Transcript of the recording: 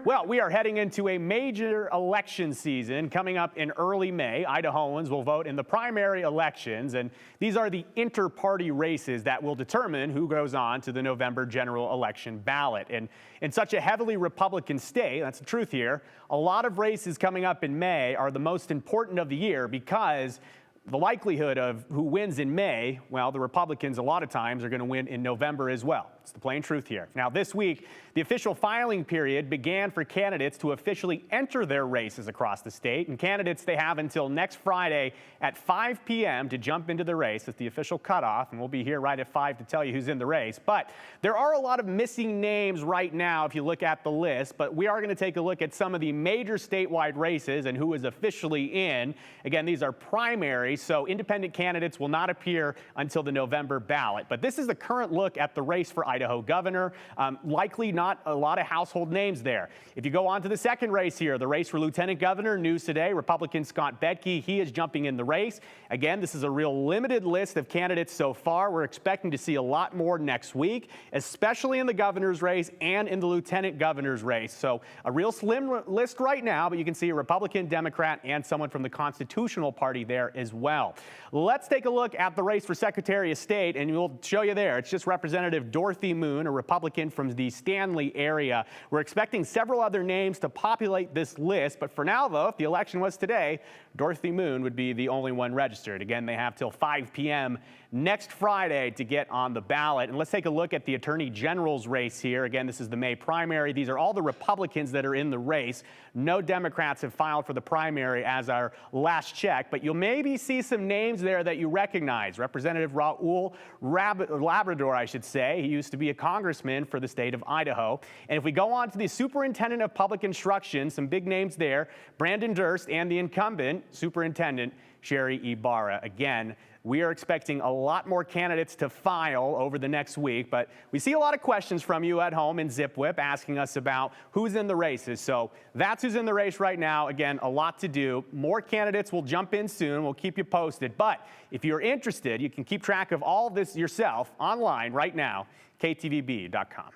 Well, we are heading into a major election season coming up in early May. Idahoans will vote in the primary elections, and these are the inter-party races that will determine who goes on to the November general election ballot. And in such a heavily Republican state, that's the truth here, a lot of races coming up in May are the most important of the year because the likelihood of who wins in May, well, the Republicans a lot of times are going to win in November as well. It's the plain truth here. Now, this week, the official filing period began for candidates to officially enter their races across the state. And candidates, they have until next Friday at 5 p.m. to jump into the race. It's the official cutoff, and we'll be here right at 5 to tell you who's in the race. But there are a lot of missing names right now if you look at the list. But we are going to take a look at some of the major statewide races and who is officially in. Again, these are primaries, so independent candidates will not appear until the November ballot. But this is the current look at the race for Idaho governor. Likely not a lot of household names there. If you go on to the second race here, the race for lieutenant governor, news today, Republican Scott Bedke, he is jumping in the race. Again, this is a real limited list of candidates so far. We're expecting to see a lot more next week, especially in the governor's race and in the lieutenant governor's race. So a real slim list right now, but you can see a Republican, Democrat, and someone from the Constitutional Party there as well. Let's take a look at the race for Secretary of State, and we'll show you there. It's just Representative Dorothy Moon, a Republican from the Stanley area. We're expecting several other names to populate this list, but for now, though, if the election was today, Dorothy Moon would be the only one registered. Again, they have till 5 p.m. next Friday to get on the ballot. And let's take a look at the Attorney General's race here. Again, this is the May primary. These are all the Republicans that are in the race. No Democrats have filed for the primary as our last check, but you'll maybe see some names there that you recognize. Representative Raul Labrador, I should say. He used to be a congressman for the state of Idaho. And if we go on to the Superintendent of Public Instruction, some big names there, Brandon Durst, and the incumbent Superintendent Sherry Ibarra. Again, we are expecting a lot more candidates to file over the next week, but we see a lot of questions from you at home in ZipWhip asking us about who's in the races. So that's who's in the race right now. Again, a lot to do. More candidates will jump in soon. We'll keep you posted. But if you're interested, you can keep track of all this yourself online right now, ktvb.com.